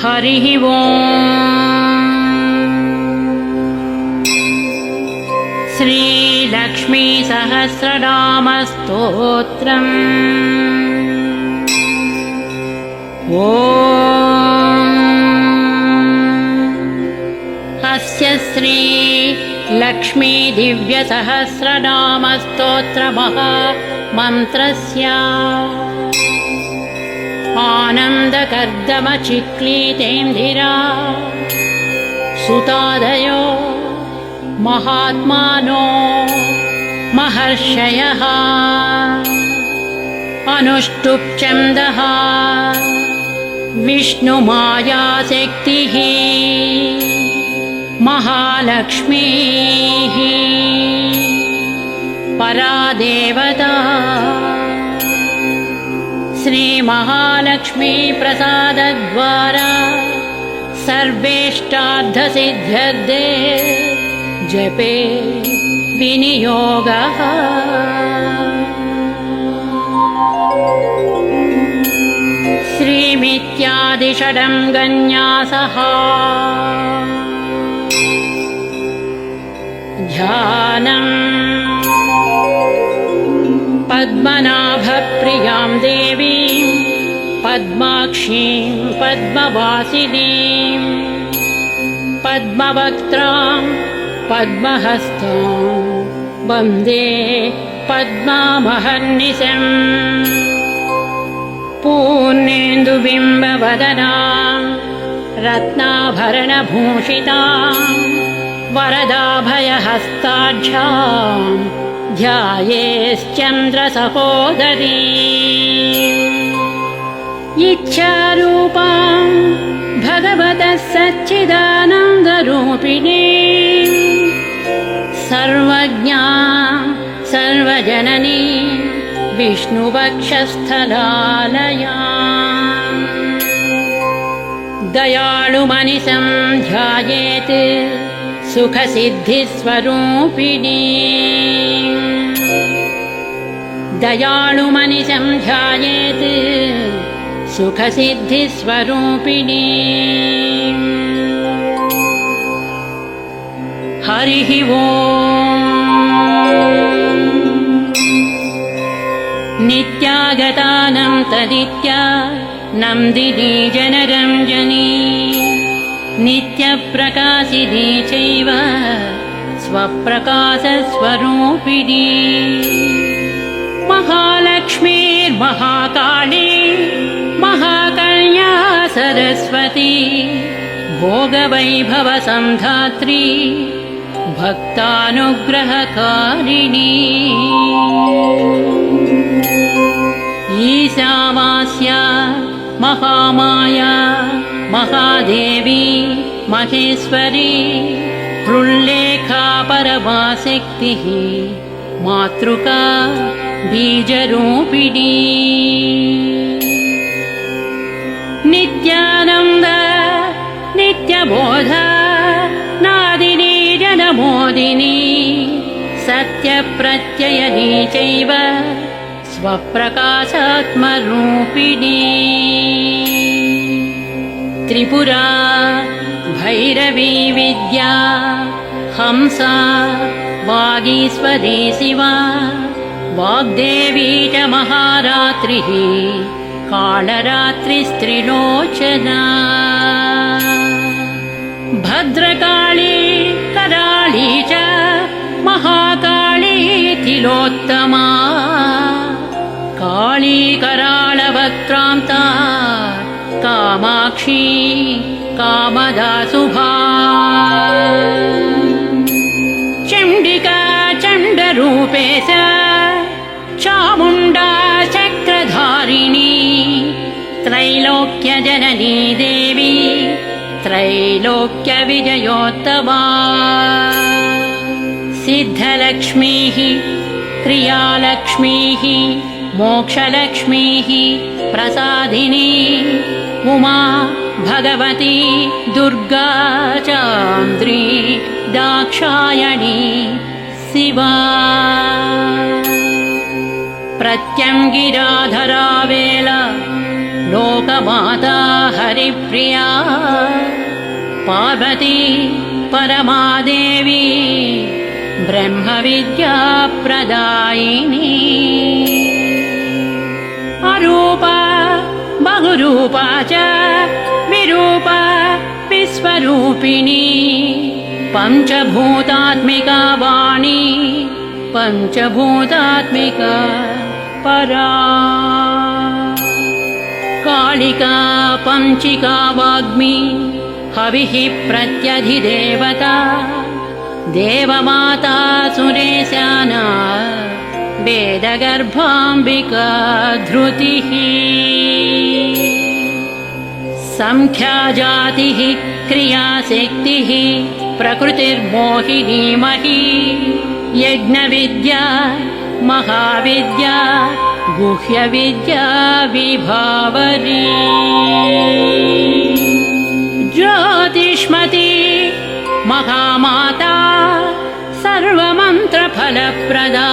हरिः ओम्। श्रीलक्ष्मी सहस्रनामस्तोत्रम्। अस्य श्री लक्ष्मी दिव्य सहस्रनामस्तोत्रमहामन्त्रस्य आनन्दकर्दमचिक्लीतेन्दिरा सुतादयो महात्मानो महर्षयः अनुष्टुप्छन्दः विष्णुमायाशक्तिः महालक्ष्मीः परादेवता। श्री महालक्ष्मी प्रसादद्वारा सर्वेष्टार्थसिद्ध्यर्थे जपे विनियोगः। श्रीमित्यादिषडङ्गन्यासः ध्यानम्। पद्मनाभप्रियां देवीं पद्माक्षीं पद्मवासिनीं पद्मवक्त्रां पद्महस्तां वन्दे पद्मामहर्निशम्। पूर्णेन्दुबिम्बवदनां रत्नाभरणभूषितां वरदाभयहस्ताढ्यां ध्यायेश्चन्द्रसहोदरी। इच्छारूपां भगवतः सच्चिदानन्दरूपिणी सर्वज्ञां सर्वजननी विष्णुवक्षस्थलालयाम्। दयाळुमनिशं ध्यायेत् सुखसिद्धिस्वरूपिणी। दयाळुमनिशं ध्यायेत् सुखसिद्धिस्वरूपिणी। हरिः ओम्। नित्यागतानं तदित्या नन्दिनी जनरञ्जनी नित्यप्रकाशिनी चैव स्वप्रकाशस्वरूपिणी। महालक्ष्मीर्महाकाली महाकन्या सरस्वती भोगवैभवसन्धात्री भक्तानुग्रहकारिणी। ईशावास्या महामाया महादेवी महेश्वरी हृल्लेखा परमाशक्तिः मातृका बीजरूपिणी। नित्यानन्द नित्यबोध नादिनी जनमोदिनी सत्यप्रत्ययनी चैव स्वप्रकाशात्मरूपिणी। त्रिपुरा भैरवी विद्या हंसा वागीश्वरी शिवा वाग्देवी च महारात्रिः कालरात्रिस्त्रिलोचना। भद्रकाली कराळी च महाकाली तिलोत्तमा काली कराळवक्त्रान्ता कामाक्षी कामदा शुभा। चण्डिका चण्डरूपेश चामुण्डा चक्रधारिणी त्रैलोक्यजननी देवी त्रैलोक्यविजयोत्तमा। सिद्धलक्ष्मीः क्रियालक्ष्मीः मोक्षलक्ष्मीः प्रसादिनी उमा भगवती दुर्गा चान्द्री दाक्षायणी शिवा। प्रत्यङ्गिराधरा वेला लोकमाता हरिप्रिया पार्वती परमादेवी ब्रह्मविद्या प्रदायिनी अरूपा बहुरूपा च विरूपा विश्वरूपिणी पञ्चभूतात्मिका वाणी पञ्चभूतात्मिका परा कालिका पञ्चिका वाग्मी हविः प्रत्यधिदेवता देवमाता सुरेशाना वेदगर्भाम्बिका धृतिः संख्याजातिः क्रियाशक्तिः प्रकृतिर्मोहिनी मही यज्ञविद्या महाविद्या गुह्यविद्या विभावरी ज्योतिष्मती महामाता सर्वमन्त्रफलप्रदा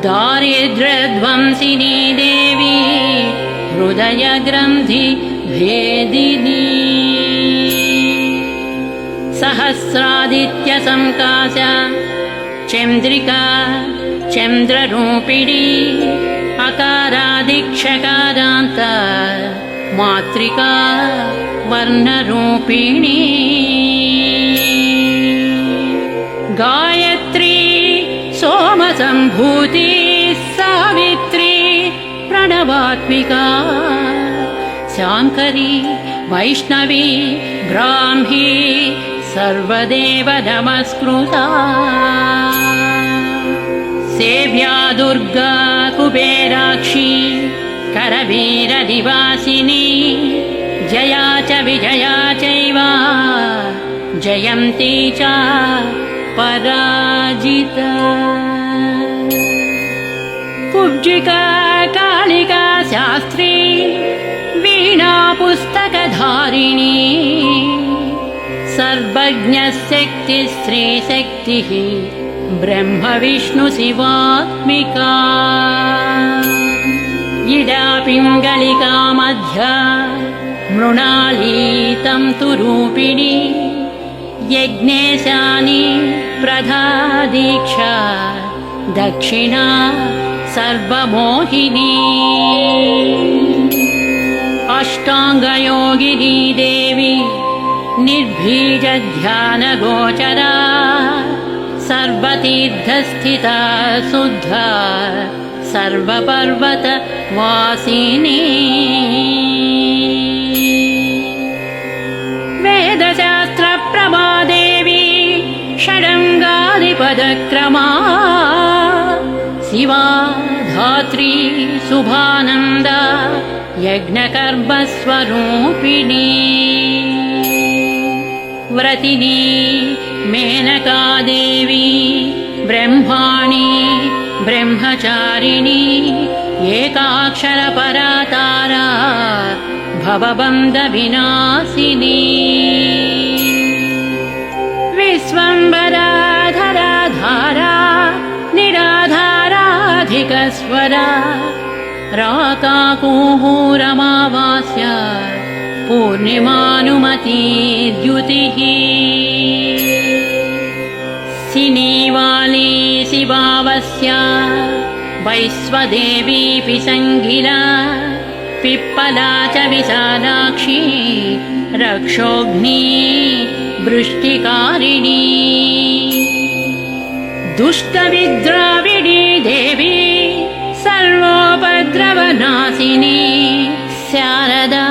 दारिद्र्यध्वंसिनी देवी हृदयग्रन्थि भेदिनी सहस्रादित्यसंकाशा चन्द्रिका चन्द्ररूपिणी अकारादिक्षकारान्त मातृका वर्णरूपिणी गायत्री सोमसम्भूति सावित्री प्रणवात्मिका शाङ्करी वैष्णवी ब्राह्मी सर्वदेव नमस्कृता सेव्या दुर्गा कुबेराक्षी करवीरनिवासिनी जया च विजया चैव जयन्ती च पराजिता कुब्जिका कालिका शास्त्री वीणा पुस्तकधारिणी सर्वज्ञशक्ति स्त्रीशक्तिः ब्रह्म विष्णु शिवात्मिका इडा पिङ्गलिका मध्या मृणाली तन्तु रूपिणी यज्ञेशानि प्रधादीक्षा दक्षिणा सर्वमोहिनी अष्टाङ्गयोगिनी देवी निर्भीजध्यानगोचरा सर्वतीर्थस्थिता शुद्धा सर्वपर्वतवासिनी वेदशास्त्रप्रभा देवी षडङ्गादिपदक्रमा शिवा धात्री शुभानन्दा यज्ञकर्मस्वरूपिणी व्रतिनी मेनका देवी ब्रह्माणी ब्रह्मचारिणी एकाक्षरपरा तारा भवबन्धविनाशिनी विश्वम्भरा धरा धारा निराधाराधिकस्वरा राकाकुहूरमावास्या पूर्णिमानुमती द्युतिः सिनीवाली शिवावस्या वैश्वदेवी पिसङ्गिला पिप्पला च विशालाक्षी रक्षोघ्नी वृष्टिकारिणी दुष्टविद्राविणी देवी सर्वोपद्रवनाशिनी शारदा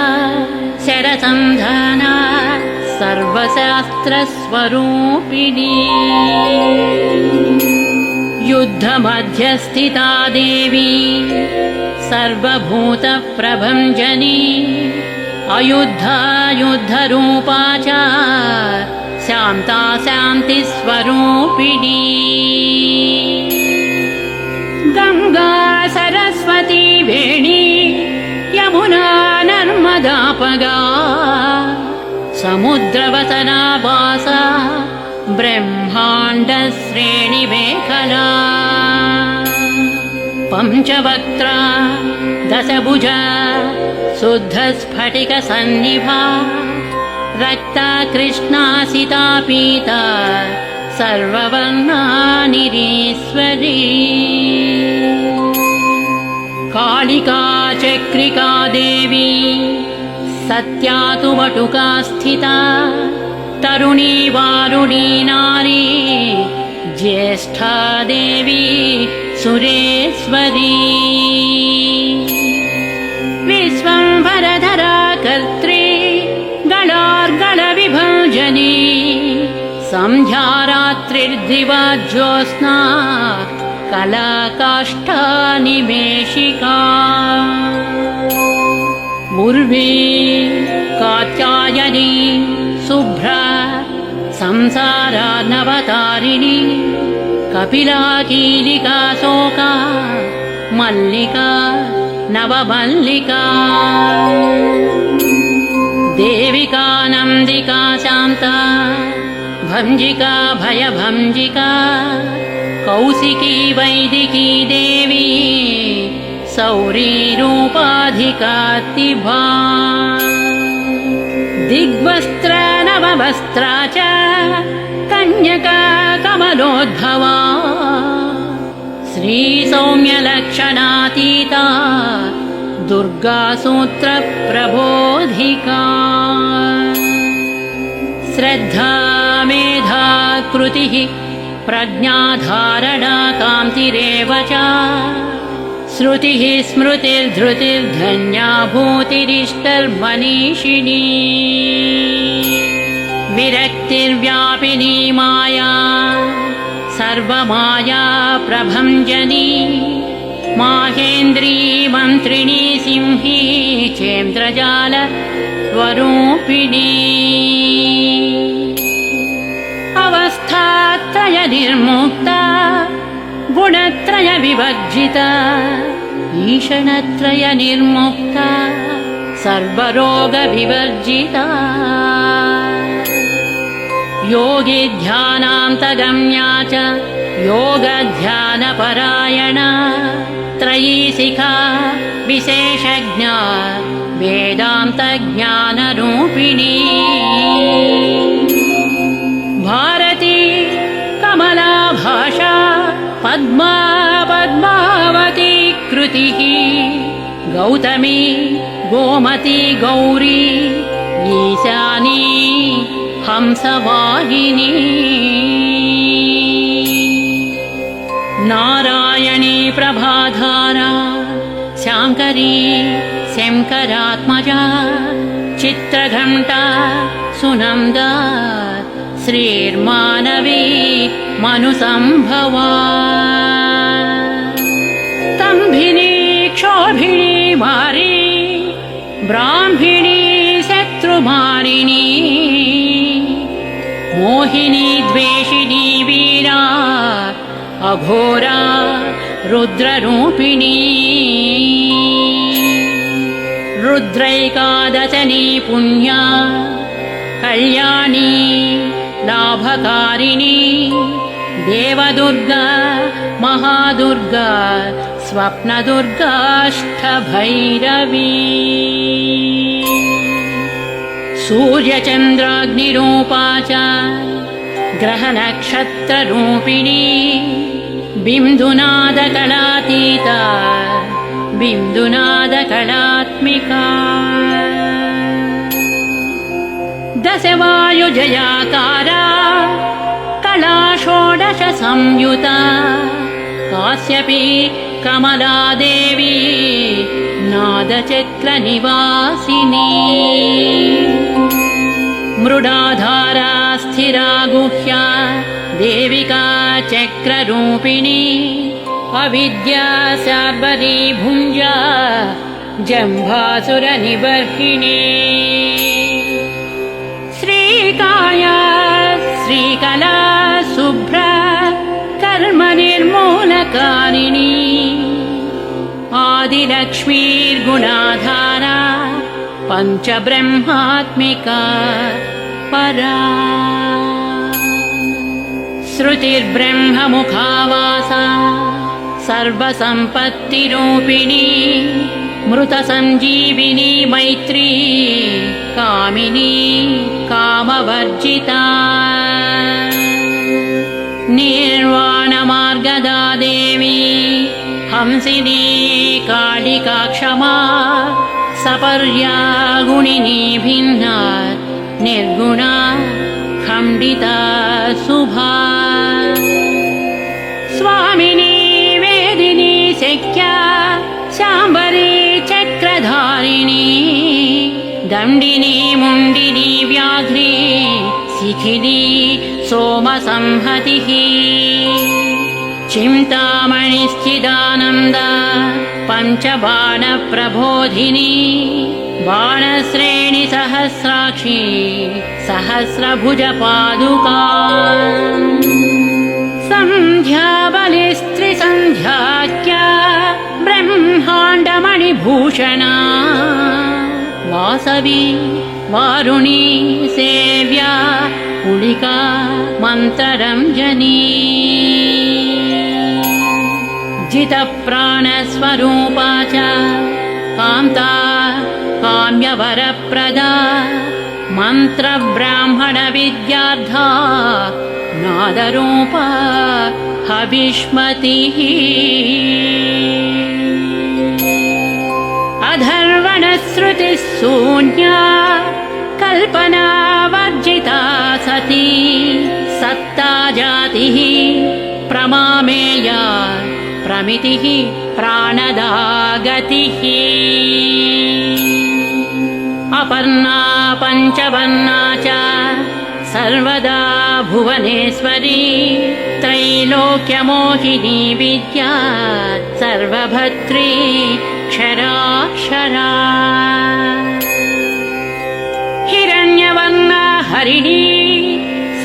शरसन्धाना सर्वशास्त्रस्वरूपिणी युद्धमध्यस्थिता देवी सर्वभूतप्रभञ्जनी अयुद्धा युद्धरूपा च शान्ता शान्तिस्वरूपिणी गङ्गा सरस्वती वेणी यमुना नर्मदापगा समुद्रवसना वासा ब्रह्माण्डश्रेणिमेखला पञ्चवक्त्रा दशभुजा शुद्धस्फटिकसन्निभा रक्ता कृष्णासिता पीता सर्ववर्णा निरीश्वरी कालिका चक्रिका देवी सत्या तु वटुका स्थिता तरुणी वारुणी नारी ज्येष्ठा देवी सुरेश्वरी विश्वम्भरधरा कर्त्री गणार्गणविभञ्जनी सन्ध्या रात्रिर्दिवा ज्योत्स्ना कलाकाष्ठा निमेषिका उर्वी कात्यायनी शुभ्रा संसारानवतारिणी कपिला कीलिका शोका मल्लिका नवमल्लिका देविका नन्दिका शान्ता भञ्जिका भयभञ्जिका कौशिकी वैदिकी देवी सौरी रूपाधिकातिभा दिग्वस्त्र नववस्त्रा च कन्यका कमलोद्भवा श्रीसौम्यलक्षणातीता दुर्गा सूत्रप्रबोधिका श्रद्धा मेधा कृतिः प्रज्ञाधारणा कान्तिरेव च श्रुतिः स्मृतिर्धृतिर्धन्या भूतिरिष्टर्मनीषिणी विरक्तिर्व्यापिनी माया सर्वमाया प्रभञ्जनी माहेन्द्री मन्त्रिणी सिंही चेन्द्रजाल स्वरूपिणी अवस्थात्रय निर्मुक्ता गुणत्रय विवर्जिता ईषणत्रय निर्मुक्ता सर्वरोग विवर्जिता योगी ध्यानान्तगम्या च योगध्यानपरायणा त्रयीशिखा विशेषज्ञा वेदान्तज्ञानरूपिणी भारती कमला भाषा पद्मा पद्मावती कृतिः गौतमी गोमती गौरी ईशानी हंसवाहिनी नारायणी प्रभाधारा शाङ्करी शङ्करात्मजा चित्रघण्टा सुनन्दा श्रीर्मानवी मनुसंभवा स्तम्भिनी क्षोभिणी मारी ब्राह्मिणी शत्रुमारिणी मोहिनी द्वेषिणी वीरा अघोरा रुद्ररूपिणी रुद्रैकादशनी पुण्या कल्याणी लाभकारिणी देवदुर्गा महादुर्गा स्वप्नदुर्गाष्टभैरवी सूर्यचन्द्राग्निरूपा च ग्रहनक्षत्ररूपिणी बिन्दुनादकलातीता बिन्दुनादकलात्मिका दशवायुजयाकारा कला षोडश संयुता काश्यपी कमला देवी नादचक्रनिवासिनी मृडाधारा स्थिरा गुह्या देविका चक्ररूपिणी अविद्या शार्वरी भुञ्जा जम्भासुरनिबर्हिणी श्रीकाया श्रीकला शुभ्रा कर्मनिर्मूलकारिणी आदिलक्ष्मीर्गुणाधारा पञ्चब्रह्मात्मिका परा श्रुतिर्ब्रह्ममुखावासा सर्वसम्पत्तिरूपिणी मृत संजीविनी मैत्री कामिनी कामवर्जिता निर्वाण मार्गदा देवी हंसिनी कालिका क्षमा सपर्या गुणिनी भिन्ना निर्गुणा खण्डिता शुभा स्वामिनी वेदिनी शक्या शाम्बरी चक्रधारिणी दण्डिनी मुण्डिनी व्याघ्री शिखिनी सोमसंहतिः चिन्तामणिश्चिदानन्दा पञ्चबाणप्रबोधिनी बाणश्रेणि सहस्राक्षी सहस्रभुजपादुका सन्ध्याबलिस्त्रिसन्ध्याख्या ब्रह्माण्डमणिभूषणा वासवी वारुणी सेव्या कुलिका मन्त्ररञ्जनी जितप्राणस्वरूपा च कान्ता काम्यवरप्रदा मन्त्रब्राह्मणविद्यार्था नादरूपा हविष्मतिः अधर्वणश्रुतिः शून्या कल्पना वर्जिता सती सत्ता जातिः प्रमामेया प्रमितिः प्राणदा गतिः अपर्णा पञ्चवर्णा च सर्वदा भुवनेश्वरी त्रैलोक्यमोहिनी विद्या सर्वभद्री क्षराक्षरा हिरण्यवर्णा हरिणी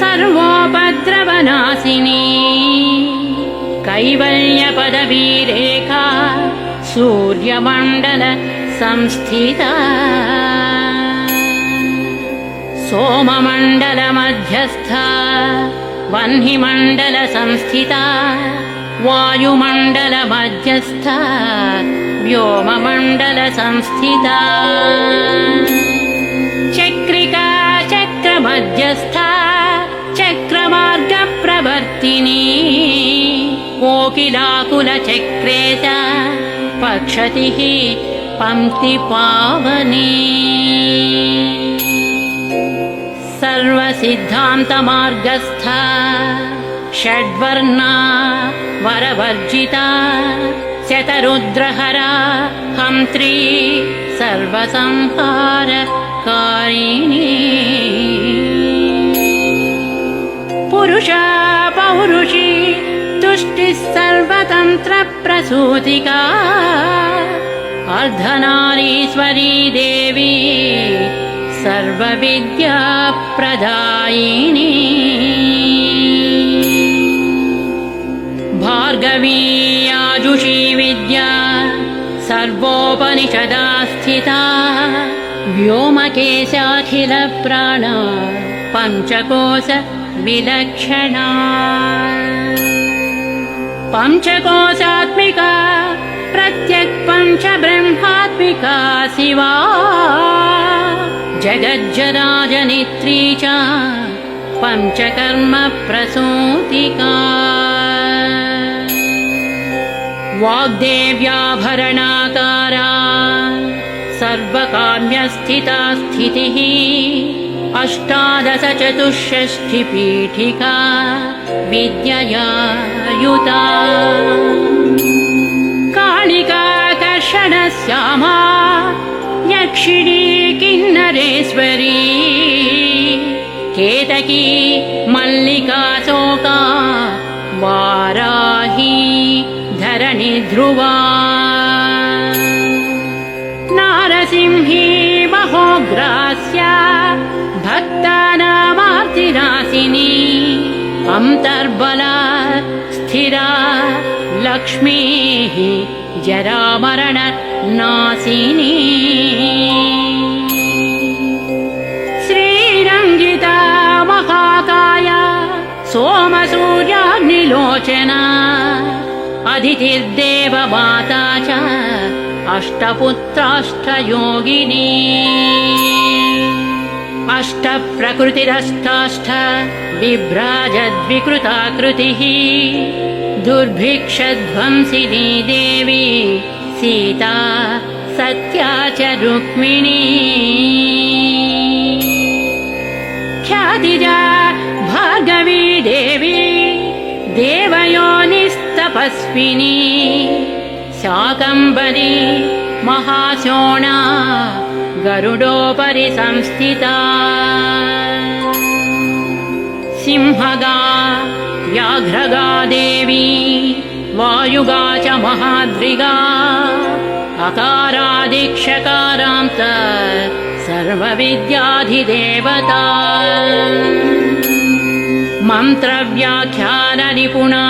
सर्वोपद्रवनाशिनी कैवल्यपदवीरेखा सूर्यमण्डल संस्थिता सोममण्डलमध्यस्था वह्निमण्डलसंस्थिता वायुमण्डलमध्यस्था व्योममण्डलसंस्थिता चक्रिका चक्रमध्यस्था चक्रमार्गप्रवर्तिनी कोकिलाकुलचक्रे च पक्षतिः पङ्क्तिपावनी सर्वसिद्धान्तमार्गस्था षड्वर्णा वरवर्जिता शतरुद्रहरा हन्त्री सर्वसंहारकारिणी पुरुषा पौरुषी तुष्टिः सर्वतन्त्रप्रसूतिका अर्धनारीश्वरी देवी सर्वविद्याप्रदायिनी भार्गवी आजुषी विद्या सर्वोपनिषदा स्थिता व्योमकेशाखिलप्राणा पञ्चकोश विलक्षणा पञ्चकोशात्मिका प्रत्यक् पञ्चब्रह्मात्मिका शिवा जगज्जराजनित्री च पञ्चकर्म प्रसूतिका वाग्देव्याभरणाकारा सर्वकाम्यस्थिता स्थितिः अष्टादश चतुष्षष्टिपीठिका विद्यया युता कालिका कर्षणश्यामा यक्षिणी किन्नरेश्वरी केतकी मल्लिका शोका वाराही धरणि ध्रुवा नारसिंही महोग्रास्या भक्तानामार्तिनाशिनी अन्तर्बला स्थिरा लक्ष्मीः जरामरण नाशिनी श्रीरङ्गिता महाकाया सोमसूर्याग्निलोचना अदितिर्देवमाता च अष्टपुत्राष्टयोगिनी अष्टप्रकृतिरष्टाष्ट बिभ्राजद्विकृताकृतिः दुर्भिक्षध्वंसिनी देवी सीता सत्या च रुक्मिणी ख्यातिजा भार्गवी देवी देवयोनिस्तपस्विनी शाकम्भरी महाशोणा गरुडोपरि संस्थिता सिंहगा व्याघ्रगा देवी वायुगा च महाद्रिगा अकारादिक्षकारान्त सर्वविद्याधिदेवता मन्त्रव्याख्याननिपुणा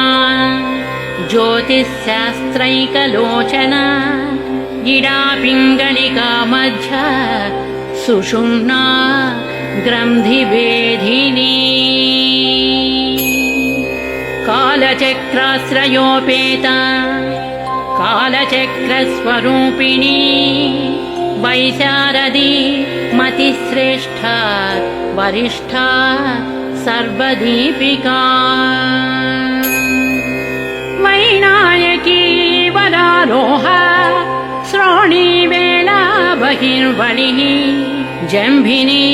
ज्योतिःशास्त्रैकलोचना गिडा पिङ्गलिका मध्य सुषुम्ना ग्रन्थिभेदिनी कालचक्राश्रयोपेता कालचक्रस्वरूपिणी वैशारदी मतिश्रेष्ठा वरिष्ठा सर्वदीपिका वैनायकी वरारोहा श्रोणीवेला बहिर्बलिः जम्भिनी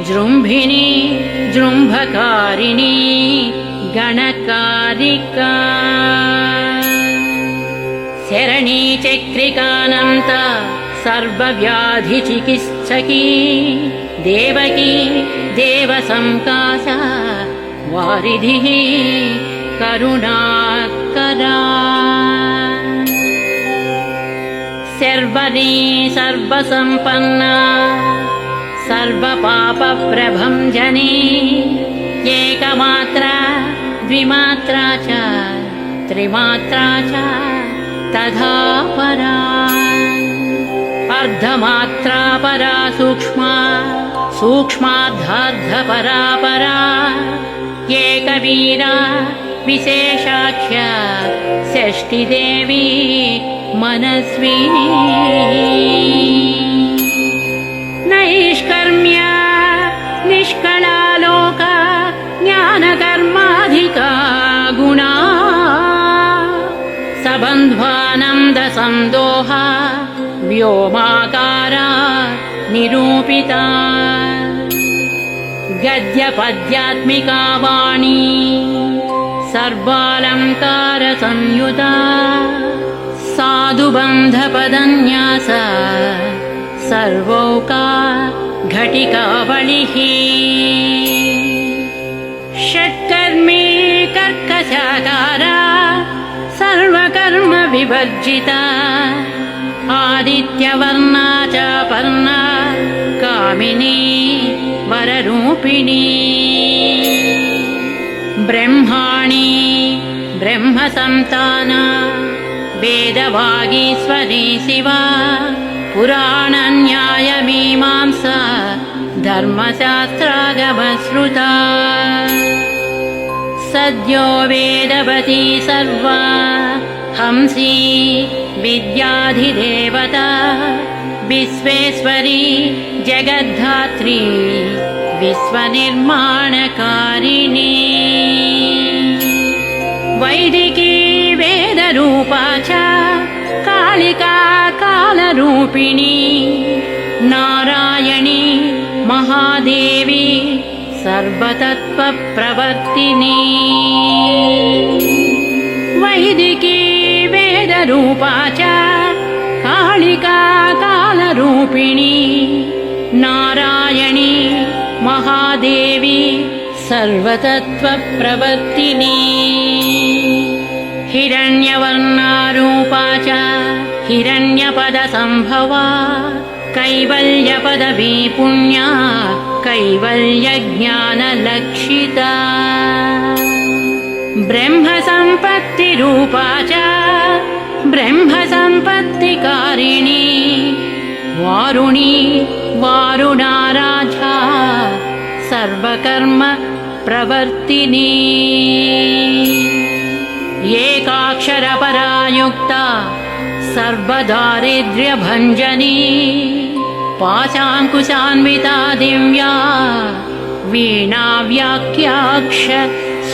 जृम्भिनी जृम्भकारिणी गणकारिका शरणी चक्रिकानन्त सर्वव्याधिचिकित्सकी देवकी देवसंकासा वारिधिः करुणाकरा सर्वरी सर्वसम्पन्ना सर्वपापप्रभञ्जनी एकमात्रा द्विमात्रा च त्रिमात्रा च तथा परा अर्धमात्रा परा सूक्ष्मा सूक्ष्मार्धार्धपरा परा एकवीरा विशेषाख्या षष्ठीदेवी मनस्विनी नैष्कर्म्या निष्कलालोका ज्ञानकर्माधिका गुणा सबन्ध्वानन्दसन्दोहा व्योमाकारा निरूपिता गद्यपद्यात्मिका वाणी सर्वालङ्कारसंयुता साधुबन्धपदन्यास सर्वौका घटिकावलिः षट्कर्मी कर्कशाकारा सर्वकर्म विवर्जिता आदित्यवर्णा च पर्णा कामिनी वररूपिणी ब्रह्माणी ब्रह्मसन्ताना वेदवागीश्वरी शिवा पुराणन्यायमीमांसा धर्मशास्त्रागमश्रुता सद्यो वेदवती सर्वा हंसी विद्याधिदेवता विश्वेश्वरी जगद्धात्री विश्वनिर्माणकारिणी वैदिकी वेदरूपा च कालिका कालरूपिणी नारायणी महादेवी सर्वतत्त्वप्रवर्तिनी वैदिकी वेदरूपा च कालिका कालरूपिणी नारायणी महादेवी सर्वतत्त्वप्रवर्तिनी हिरण्यवर्णारूपा च हिरण्यपदसम्भवा कैवल्यपदवी पुण्या कैवल्यज्ञानलक्षिता ब्रह्मसम्पत्तिरूपा च ब्रह्मसम्पत्तिकारिणी वारुणी वारुणाराजा सर्वकर्म प्रवर्तिनी एकाक्षरपरा युक्ता सर्वदारिद्र्यभञ्जनी पाशाङ्कुशान्विता दिव्या वीणा व्याख्याक्ष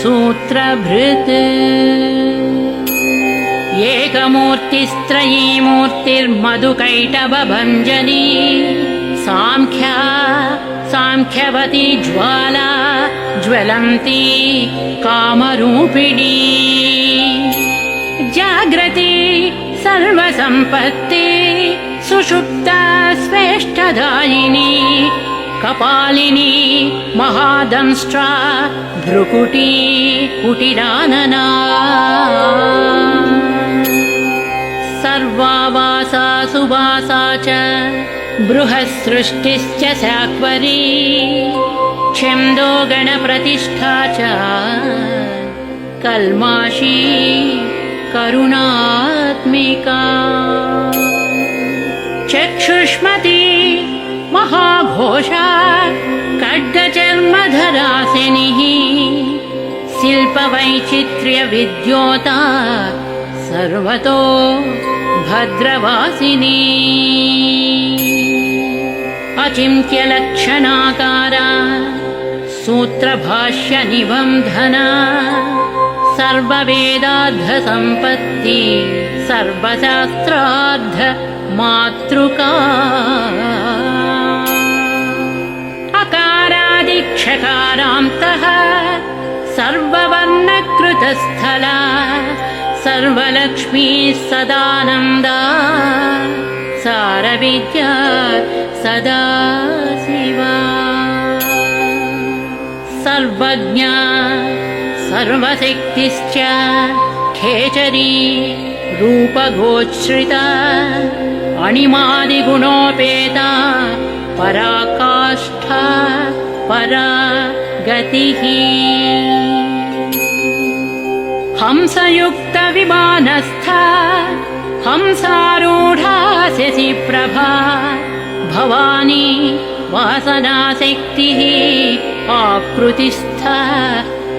सूत्रभृत् एकमूर्तिस्त्रयी मूर्तिर्मधुकैटभञ्जनी साङ्ख्यवती ज्वाला ज्वलन्ती कामरूपिणी जाग्रती सर्वसम्पत्ति सुषुप्ता स्वेष्टदायिनी कपालिनी महादंष्ट्रा भ्रुकुटी कुटिलानना सर्वावासा सुवासा च बृहत्सृष्टिश्च साक्वरी छन्दो गणप्रतिष्ठा च कल्माषी करुणात्मिका चक्षुष्मती महाघोषा खड्गचर्मधरासिनिः शिल्पवैचित्र्यविद्योता सर्वतो भद्रवासिनी अचिन्त्यलक्षणाकारा सूत्रभाष्यनिबन्धना सर्ववेदार्थसम्पत्ति सर्वशास्त्रार्थ मातृका अकारादिक्षकारान्तः सर्ववर्णकृतस्थला सर्वलक्ष्मी सदानन्दा सारविद्या सदा शिवा सर्वज्ञा सर्वशक्तिश्च खेचरी रूपगोच्छ्रिता अणिमादिगुणोपेता पराकाष्ठा परा गतिः हंसयुक्तविमानस्था हंसारूढा शशिप्रभा भवानी वासनाशक्तिः आकृतिस्था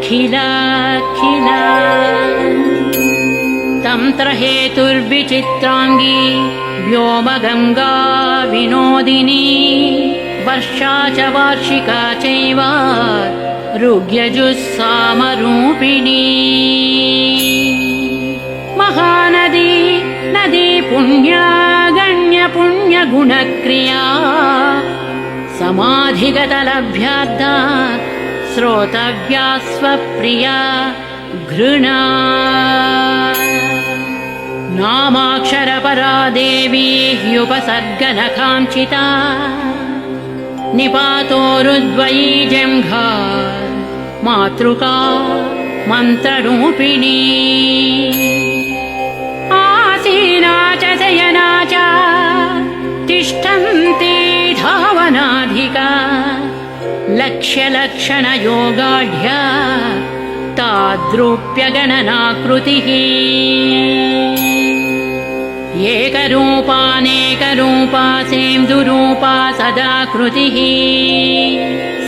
खिला तन्त्रहेतुर्विचित्राङ्गी व्योमगङ्गा विनोदिनी वर्षा च वार्षिका चैव ऋग्यजुस्सामरूपिणी महानदी नदी पुण्या गण्यपुण्यगुणक्रिया समाधिगतलभ्यार्था श्रोतव्या स्वप्रिया घृणा नामाक्षरपरा देवी ह्युपसर्गनकाञ्चिता निपातोरुद्वयी जङ्घा मातृका मन्त्ररूपिणी आसीना च शयना च तिष्ठन्ती धावनाधिका लक्ष्यलक्षणयोगाढ्या ताद्रूप्यगणनाकृतिः एकरूपानेकरूपा सेन्दुरूपा सदाकृतिः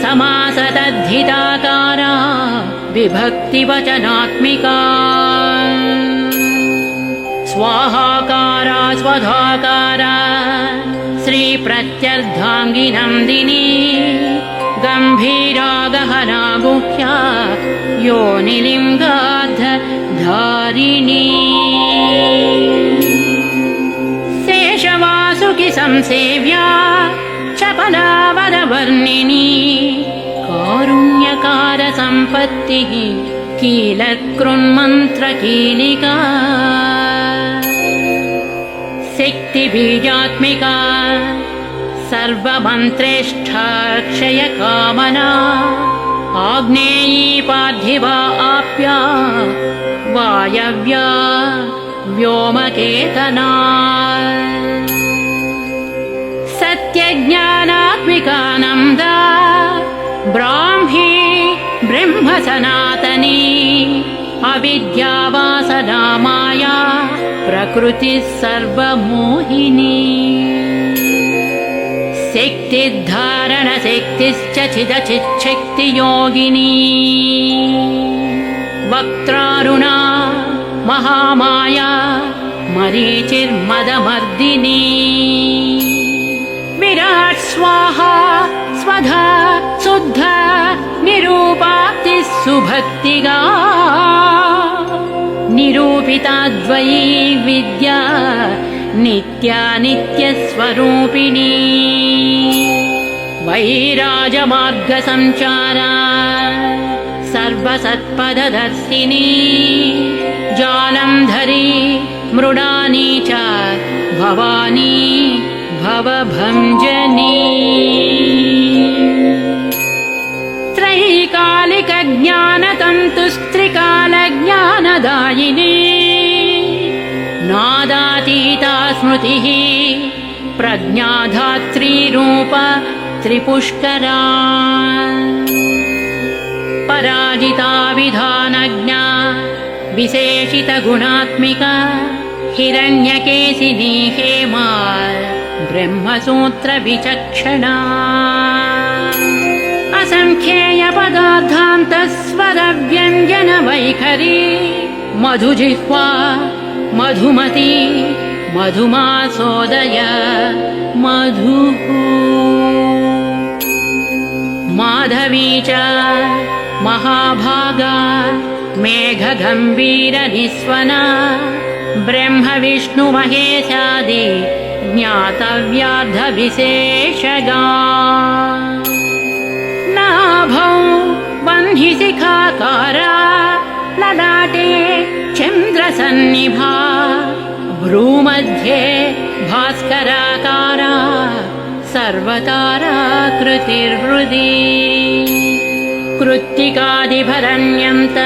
समासतद्धिताकारा विभक्तिवचनात्मिका स्वाहाकारा स्वधाकारा श्रीप्रत्यर्धाङ्गी नन्दिनी गम्भीरा गहना गुह्या योनिलिङ्गार्धधारिणी शेषवासुकि संसेव्या चपलावरवर्णिनी कारुण्यकार सम्पत्तिः कीलकृन्मन्त्रकीलिका शक्तिबीजात्मिका सर्वमन्त्रेष्ठाक्षयकामना आग्नेयी पार्थिवा आप्या वायव्या व्योमकेतना सत्यज्ञानात्मिकानन्दा ब्राह्मी ब्रह्मसनातनी अविद्यावासना माया प्रकृतिः सर्वमोहिनी शक्तिर्धारणशक्तिश्च चिदचिच्छक्तियोगिनी वक्त्रारुणा महामाया मरीचिर्मदमर्दिनी विराट् स्वाहा स्वधा शुद्धा निरूपाप्तिः सुभक्तिगा निरूपिताद्वयी विद्या नित्या नित्यस्वरूपिणी वैराजमार्गसञ्चारा सर्वसत्पददर्शिनी जालन्धरी मृडानी च भवानी भवभञ्जनी त्रैकालिकज्ञानतन्तुस्त्रिकालज्ञानदायिनी नादातीता स्मृतिः प्रज्ञाधात्रीरूप त्रिपुष्करा पराजिता विधानज्ञा विशेषितगुणात्मिका हिरण्यकेशिनी हेमा ब्रह्मसूत्रविचक्षणा असङ्ख्येयपदार्थान्तस्वरव्यञ्जनवैखरी मधुजिह्वा मधुमती मधुमासोदय मधुः माधवी च महाभागा मेघगम्भीरनिस्वना ब्रह्मविष्णुमहेशादि ज्ञातव्यार्धविशेषगा नाभौ वह्निशिखाकारा ललाटे चन्द्रसन्निभा भ्रूमध्ये भास्कराकारा सर्वताराकृतिर्हृदि कृत्तिकादिभरण्यन्त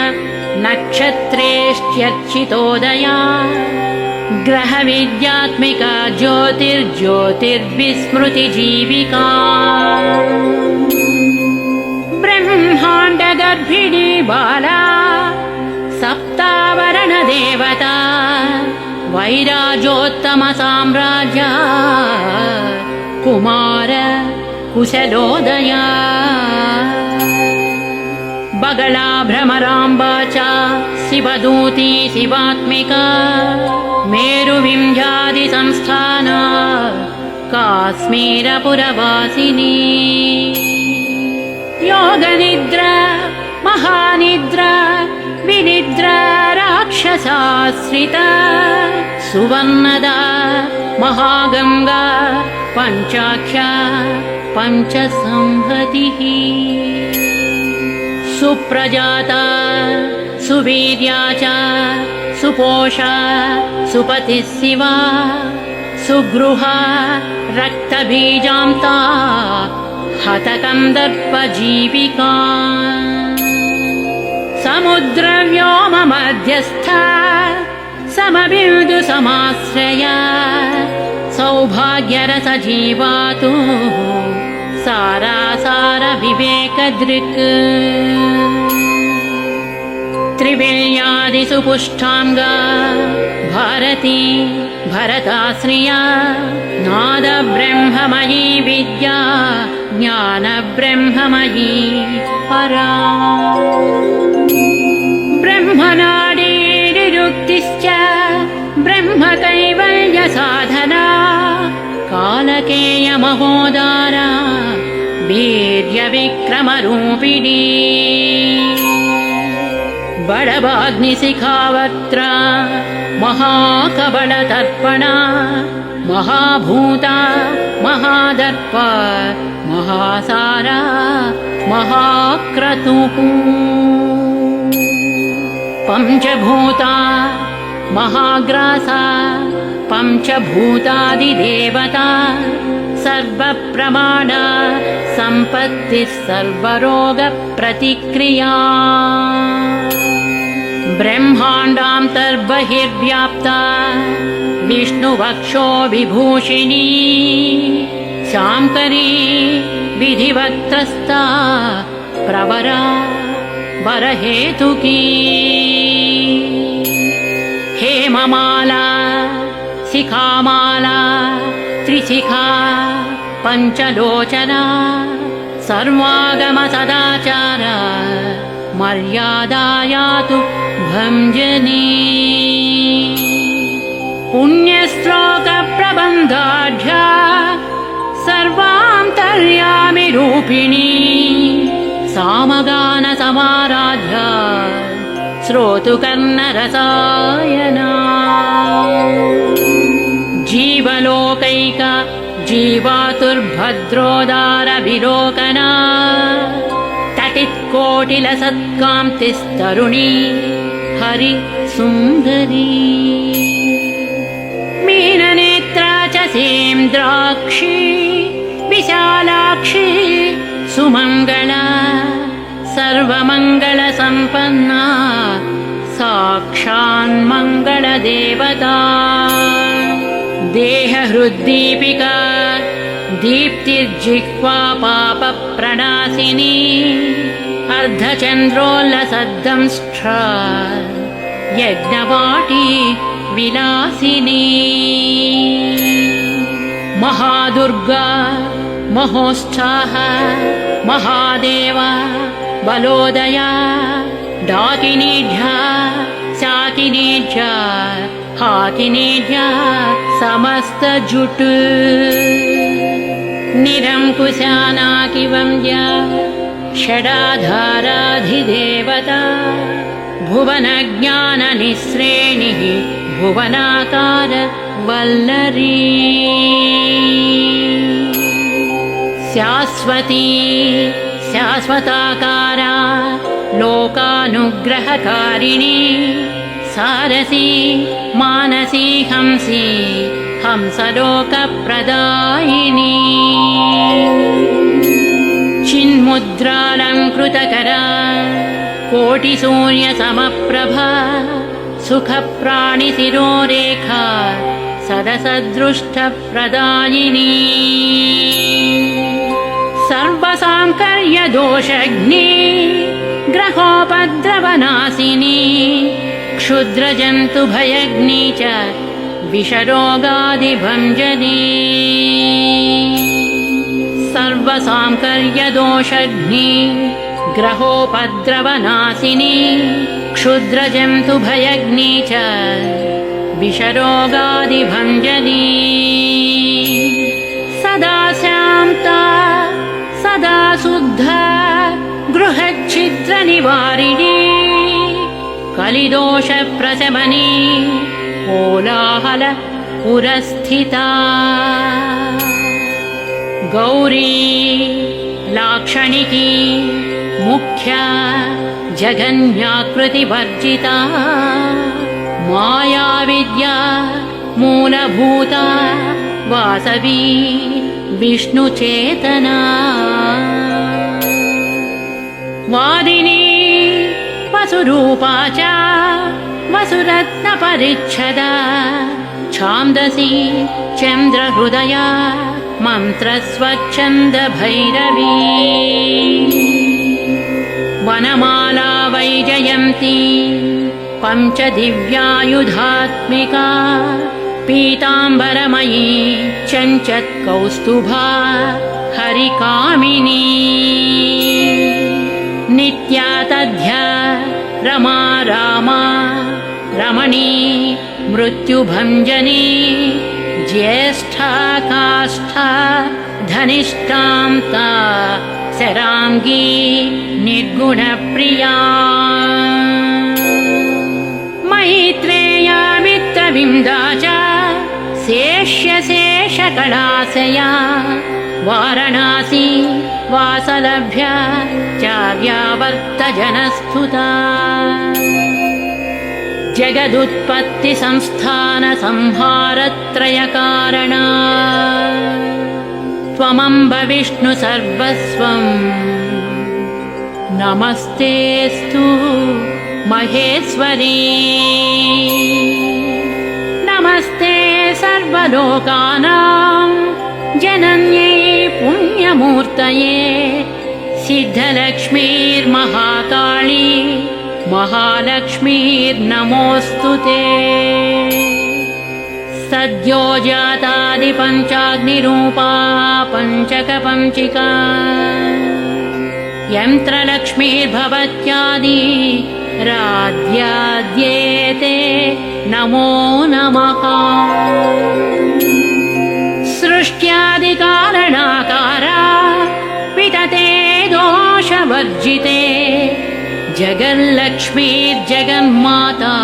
नक्षत्रेष्ट्यर्चितोदया ग्रहविद्यात्मिका ज्योतिर्ज्योतिर्विस्मृतिजीविका ब्रह्माण्डगर्भिणी बाला सप्तावरणदेवता वैराजोत्तमसाम्राज्या कुमार कुशलोदया बगला भ्रमराम्बा च शिवदूती शिवात्मिका मेरुविंध्यादिसंस्थाना काश्मीरपुरवासिनी योगनिद्रा महानिद्रा विनिद्रा राक्षसाश्रिता सुवर्णदा महागंगा पञ्चाख्या पञ्चसंहतिः सुप्रजाता सुवीर्या च सुपोषा सुपतिः शिवा सुगृहा रक्तबीजान्ता हतकन्दर्पजीविका समुद्रव्योममध्यस्था समबिन्दुसमाश्रया सौभाग्यरसजीवातु सारासारविवेकदृक् त्रिविल्यादिसुपुष्टाङ्गा भारती भरताश्रिया नादब्रह्ममयी विद्या ज्ञानब्रह्ममयी परा ब्रह्मनाडीनिरुक्तिश्च ब्रह्मकैवल्यसाधना कालकेयमहोदारा वीर्यविक्रमरूपिणी बडवाग्निशिखावक्त्रा महाकबलतर्पणा महाभूता महादर्प महासारा महाक्रतुः पञ्चभूता महाग्रासा पञ्चभूतादिदेवता सर्वप्रमाण सम्पत्तिः सर्वरोगप्रतिक्रिया ब्रह्माण्डान्तर्बहिर्व्याप्ता विष्णुवक्षो विभूषिणी शाङ्करी विधिवक्त्रस्था प्रवरा वरहेतुकी हेममाला शिखामाला त्रिशिखा पञ्चलोचना सर्वागम सदाचार मर्यादायातु भञ्जनी पुण्यश्लोकप्रबन्धाढ्या सर्वान्तर्यामिरूपिणी सामगानसमाराध्या श्रोतुकर्णरसायना जीवलोकैक जीवातुर्भद्रोदारविलोकना तटित्कोटिलसत्कान्तिस्तरुणी हरिसुन्दरी मीननेत्रा च सेन्द्राक्षी विशालाक्षी सुमङ्गला सर्वमङ्गलसम्पन्ना साक्षान्मङ्गलदेवता देहहृद्दीपिका दीप्तिर्जिह्वा पापप्रणाशिनी अर्धचन्द्रोल्लसद्दंष्ट्रा यज्ञवाटी विलासिनी महादुर्गा महोत्साह महादेव बलोदया डाकिनीढ्या शाकिनीढ्या हाकिनीढ्या समस्तजुट निरङ्कुशानाकिवन्द्या षडाधाराधिदेवता भुवनज्ञाननिःश्रेणिः भुवनाकार वल्लरी शाश्वती शाश्वताकारा लोकानुग्रहकारिणी सारसी मानसी हंसी हंसलोकप्रदायिनी चिन्मुद्रालङ्कृतकरा कोटिसूर्यसमप्रभा सुखप्राणिशिरोरेखा सदसदृष्टप्रदायिनी सर्वसाङ्कर्यदोषघ्नी ग्रहोपद्रवनाशिनी क्षुद्रजन्तुभयग्नी च विषरोगादिभञ्जनी सर्वसाङ्कर्यदोषघ्नी ग्रहोपद्रवनाशिनी क्षुद्रजन्तुभयग्नी च विषरोगादिभञ्जनी सदा शान्ता सदा शुद्धा गृहच्छिद्रनिवारिणी कलिदोषप्रशमनी कोलाहल पुरस्थिता गौरी लाक्षणिकी मुख्या जगन्याकृतिवर्जिता मायाविद्या मूलभूता वासवी विष्णुचेतना वादिनी वसुरूपा च वसुरत्नपरिच्छदा छान्दसी चन्द्रहृदया मन्त्रस्वच्छन्दभैरवी वनमाला वैजयन्ती पञ्चदिव्यायुधात्मिका पीताम्बरमयी चञ्चत्कौस्तुभा हरिकामिनी नित्या तद्ध्या रमा रामा रमणी मृत्युभञ्जनी ज्येष्ठा काष्ठा धनिष्ठां ता शराङ्गी निर्गुणप्रिया मैत्रेया मित्रविन्दा च शेष्यशेषकलाशया वारणासी वासलभ्या चाव्यावर्तजनस्तुता जगदुत्पत्तिसंस्थानसंहारत्रयकारणा त्वमम्ब विष्णु सर्वस्वम् नमस्तेऽस्तु महेश्वरी नमस्ते सर्वलोकानां जनन्यै पुण्यमूर्तये सिद्धलक्ष्मीर्महाकाली महालक्ष्मीर्नमोऽस्तु ते सद्यो जातादिपञ्चाग्निरूपा पञ्चकपञ्चिका यन्त्रलक्ष्मीर्भवत्यादि राध्याद्येते नमो नमः। सृष्ट्यादिकारणकारा वितते दोषवर्जिते जगल्लक्ष्मीर्जगन्माता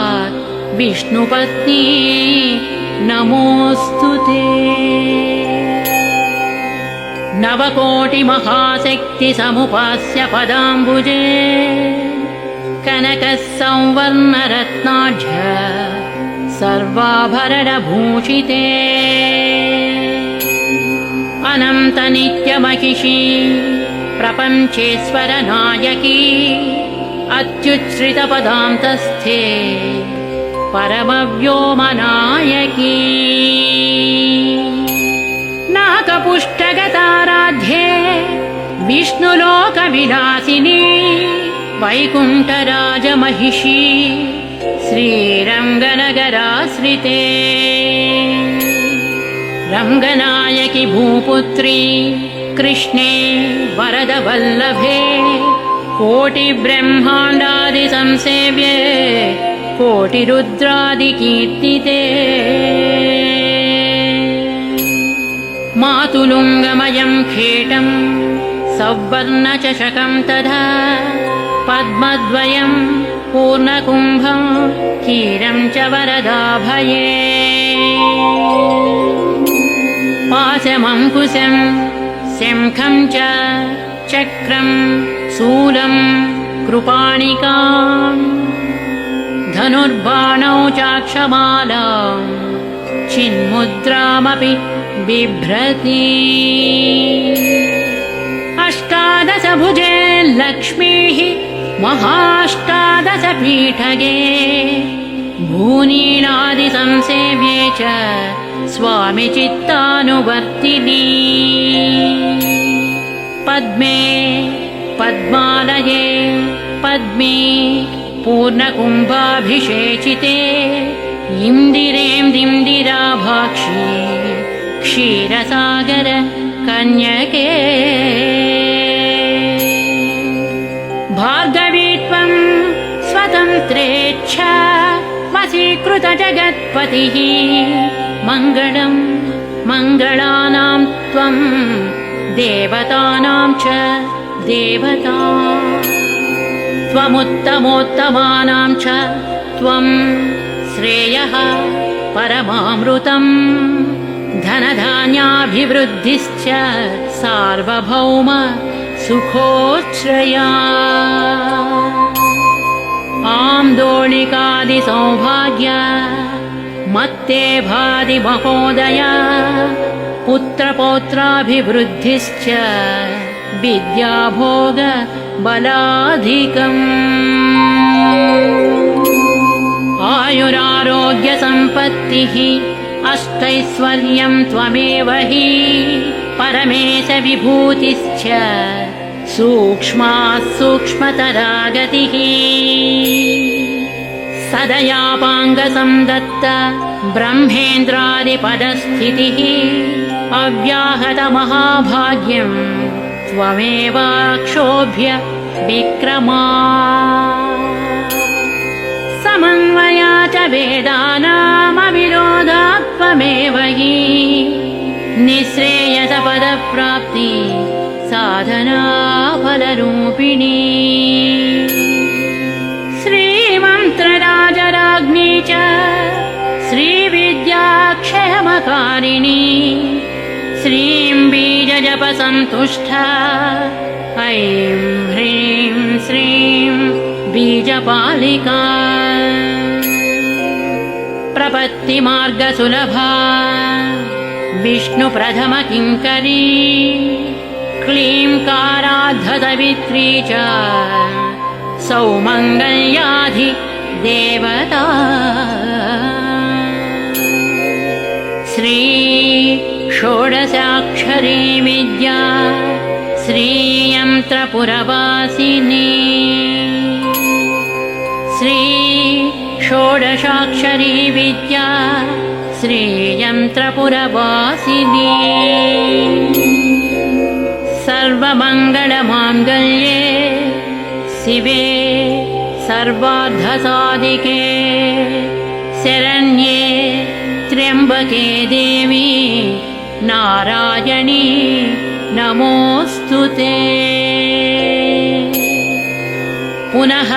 विष्णुपत्नी नमोऽस्तुते। नवकोटिमहाशक्तिसमुपास्य पदाम्बुजे कनकः संवर्णरत्नाढ्य सर्वाभरणभूषिते अनन्तनित्यमहिषी प्रपञ्चेश्वरनायकी अत्युच्छ्रितपदान्तस्थे परमव्योमनायकी नाकपुष्टगताराध्ये विष्णुलोकविलासिनी वैकुण्ठराजमहिषी श्रीरङ्गनगराश्रिते रङ्गनायकि भूपुत्री कृष्णे वरदवल्लभे कोटिब्रह्माण्डादिसंसेव्ये कोटिरुद्रादिकीर्तिते मातुलुङ्गमयं खेटं सौवर्णचषकं तथा पद्मद्वयं पूर्णकुम्भं क्षीरं च वरदाभये पाशमङ्कुशं शङ्खं च चक्रं शूलं कृपाणिकां धनुर्बाणौ चाक्षमालां चिन्मुद्रामपि बिभ्रति अष्टादशभुजे लक्ष्मीः महाष्टादशपीठगे भूनीलादिसंसेव्ये च स्वामि चित्तानुवर्तिनी पद्मे पद्मालये पद्मे पूर्णकुम्भाभिषेचिते इन्दिरेन्दिराभाक्षी क्षीरसागर कन्यके भार्गवी त्वं स्वतन्त्रेच्छा वशीकृतजगत्पतिः मङ्गलं मङ्गलानां त्वं देवतानां च देवता त्वमुत्तमोत्तमानां च त्वं श्रेयः परमामृतम् धनधान्याभिवृद्धिश्च सार्वभौम सुखोच्छ्रया आम्दोलिकादिसौभाग्य मत्ते भाति महोदया पुत्रपौत्राभिवृद्धिश्च विद्याभोग बलाधिकम् आयुरारोग्यसम्पत्तिः अष्टैश्वर्यं त्वमेव हि परमेश विभूतिश्च सूक्ष्मात् सूक्ष्मतरा गतिः सदयापाङ्गसंदत्त ब्रह्मेन्द्रादिपदस्थितिः अव्याहतमहाभाग्यं त्वमेवाक्षोभ्य विक्रमा समन्वया च वेदानामविरोधात् त्वमेव हि निःश्रेयसपदप्राप्ति साधना फलरूपिणी श्रीमन्त्रराजराज्ञी च श्रीविद्याक्षयमकारिणी श्रीं बीजजपसन्तुष्टा ऐं ह्रीं श्रीं बीजपालिका प्रपत्तिमार्गसुलभा विष्णुप्रथमकिङ्करी क्लींकाराद्धसवित्री च सौमङ्गल्याधि देवता श्री षोडशाक्षरी विद्या श्रीयन्त्रपुरवासिनी श्री षोडशाक्षरी विद्या श्रीयन्त्रपुरवासिनी सर्वमङ्गलमाङ्गल्ये शिवे सर्वार्थसाधिके शरण्ये त्र्यम्बके देवी नारायणी नमोऽस्तु ते। पुनः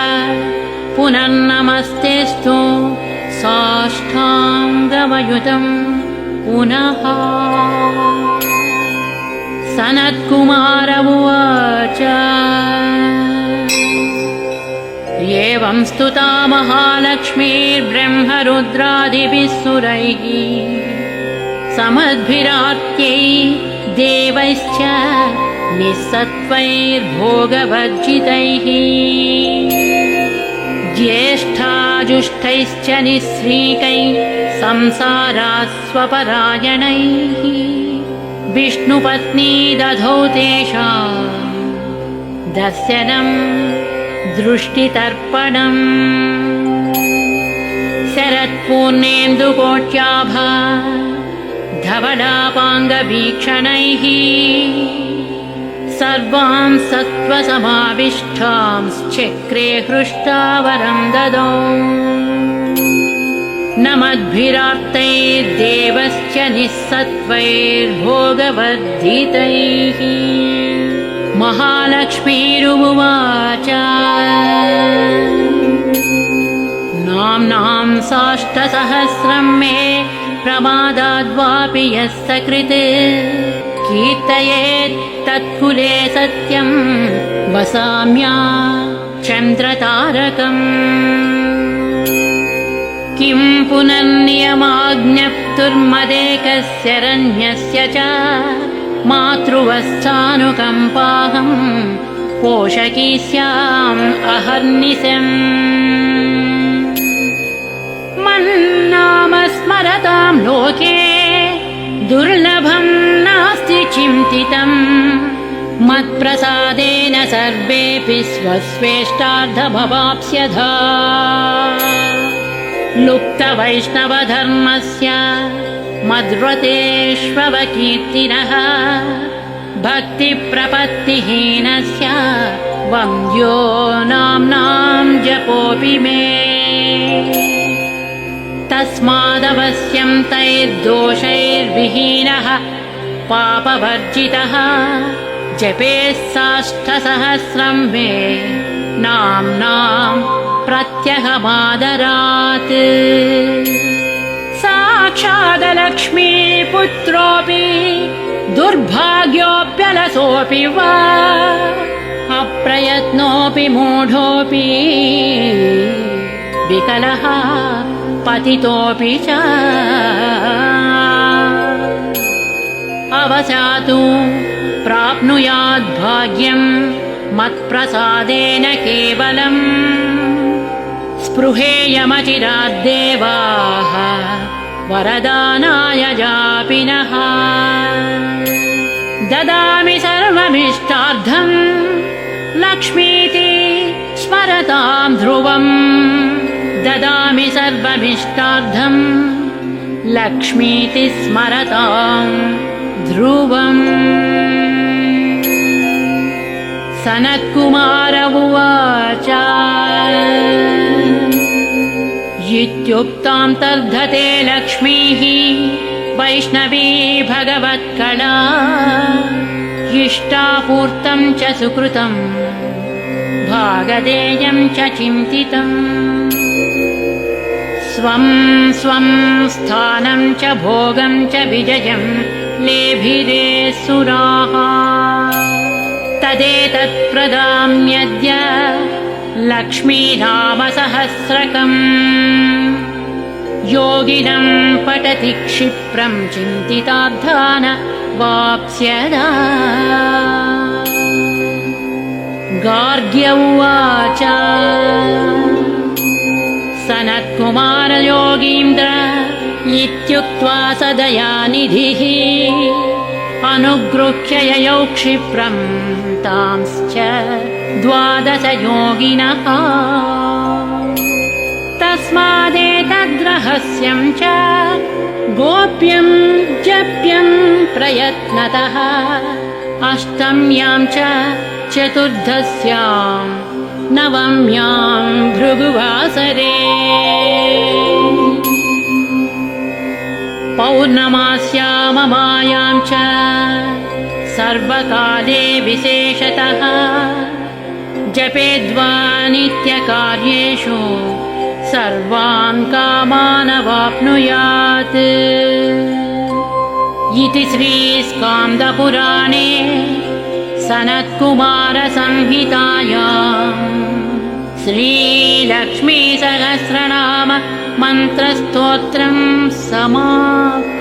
पुनर्नमस्तेऽस्तु साष्टाङ्गमयुतं पुनः। सनत्कुमार उवाच एवं स्तुता महालक्ष्मीर्ब्रह्मरुद्रादिभिः सुरैः समद्भिरार्त्यै देवैश्च निःसत्त्वैर्भोगवर्जितैः ज्येष्ठाजुष्टैश्च निःश्रीकैः संसारास्वपरायणैः विष्णुपत्नी दधौ तेषां दर्शनं दृष्टितर्पणम्। शरत्पूर्णेन्दुकोट्याभा धवलापाङ्गवीक्षणैः सर्वां सत्त्वसमाविष्टांश्चक्रे हृष्टावरं ददौ। नमद्भिरार्तैर्देवश्च निःसत्त्वैर्भोगवर्धितैः महालक्ष्मीरुवाच नाम्नां साष्टसहस्रं मे प्रमादाद्वापि यः सकृत् कीर्तयेत् तत्कुले सत्यं वसाम्या चन्द्रतारकम्। किं पुनर्नियमाज्ञप्तुर्मदेकस्य रण्यस्य च मातृवस्थानुकम्पाहं पोषकी स्याम् अहर्निशम्। मन्नाम स्मरतां लोके दुर्लभं नास्ति चिन्तितम् मत्प्रसादेन सर्वेऽपि स्वस्वेष्टार्थमवाप्स्यथा। लुप्तवैष्णवधर्मस्य मद्व्रतेष्वकीर्तिनः भक्तिप्रपत्तिहीनस्य वन्द्यो नाम्नां जपोऽपि मे। तस्मादवश्यं तैर्दोषैर्विहीनः पापवर्जितः जपेत् साष्टसहस्रं मे नाम्नां प्रत्यहमादरात्। साक्षादलक्ष्मीपुत्रोऽपि दुर्भाग्योऽप्यलसोऽपि वा अप्रयत्नोऽपि मूढोऽपि विकलः पतितोऽपि च अवसातु प्राप्नुयाद्भाग्यं मत्प्रसादेन केवलम्। स्पृहेयमचिराद्देवाः वरदानाय जापिनः। ददामि सर्वमिष्टार्थं लक्ष्मीति स्मरतां ध्रुवम्। ददामि सर्वमिष्टार्थं लक्ष्मीति स्मरतां ध्रुवम्। सनत्कुमार उवाच इत्युक्तां तर्धते लक्ष्मीः वैष्णवी भगवत्कला इष्टापूर्तं च सुकृतं भागधेयं च चिन्तितम्। स्वं स्वं स्थानं च भोगं च विजयं लेभिरे सुराः तदेतत् प्रदाम्यद्य लक्ष्मीनामसहस्रकम्। योगिनं पठति क्षिप्रं चिन्तितार्थान् वाप्स्यदा। गार्ग्य उवाच सनत्कुमार योगीन्द्र इत्युक्त्वा स दयानिधिः अनुगृह्य ययौ क्षिप्रं तांश्च 12 योगिनः। तस्मादेतद्रहस्यं च गोप्यं जप्यं प्रयत्नतः अष्टम्यां च चतुर्दश्यां नवम्यां भृगुवासरे पौर्णमास्याममायां च सर्वकाले विशेषतः जपेद्वा नित्यकार्येषु सर्वान् कामानवाप्नुयात् इति श्रीस्कान्दपुराणे सनत्कुमारसंहितायां श्रीलक्ष्मीसहस्रनाम मन्त्रस्तोत्रं समाप्तम्।